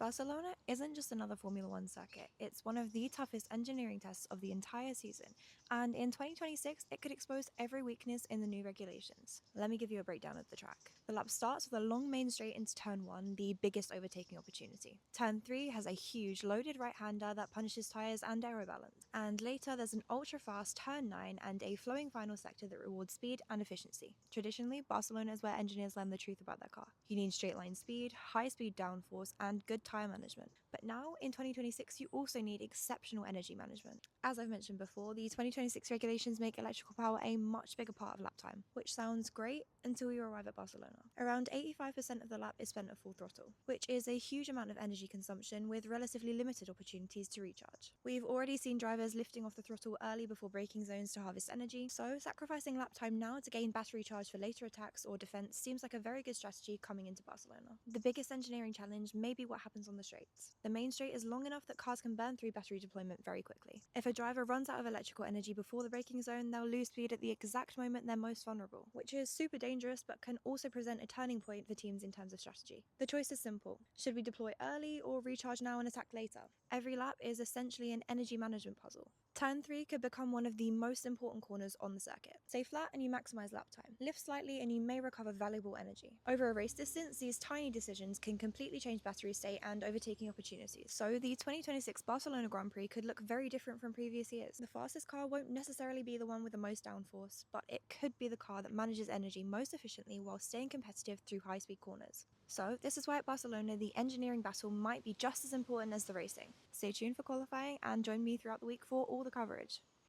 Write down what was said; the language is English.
Barcelona isn't just another Formula One circuit, it's one of the toughest engineering tests of the entire season, and in 2026 it could expose every weakness in the new regulations. Let me give you a breakdown of the track. The lap starts with a long main straight into turn 1, the biggest overtaking opportunity. Turn 3 has a huge loaded right-hander that punishes tyres and aero balance, and later there's an ultra-fast turn 9 and a flowing final sector that rewards speed and efficiency. Traditionally, Barcelona is where engineers learn the truth about their car. You need straight line speed, high speed downforce, and good tyre management. But now, in 2026, you also need exceptional energy management. As I've mentioned before, the 2026 regulations make electrical power a much bigger part of lap time, which sounds great until you arrive at Barcelona. Around 85% of the lap is spent at full throttle, which is a huge amount of energy consumption with relatively limited opportunities to recharge. We've already seen drivers lifting off the throttle early before braking zones to harvest energy, so sacrificing lap time now to gain battery charge for later attacks or defense seems like a very good strategy coming into Barcelona. The biggest engineering challenge may be what happens on the straights. The main straight is long enough that cars can burn through battery deployment very quickly. If a driver runs out of electrical energy before the braking zone, they'll lose speed at the exact moment they're most vulnerable, which is super dangerous but can also present a turning point for teams in terms of strategy. The choice is simple. Should we deploy early or recharge now and attack later? Every lap is essentially an energy management puzzle. Turn 3 could become one of the most important corners on the circuit. Stay flat and you maximize lap time. Lift slightly and you may recover valuable energy. Over a race distance, these tiny decisions can completely change battery state and overtaking opportunities. So the 2026 Barcelona Grand Prix could look very different from previous years. The fastest car won't necessarily be the one with the most downforce, but it could be the car that manages energy most efficiently while staying competitive through high-speed corners. So this is why at Barcelona the engineering battle might be just as important as the racing. Stay tuned for qualifying and join me throughout the week for all the coverage.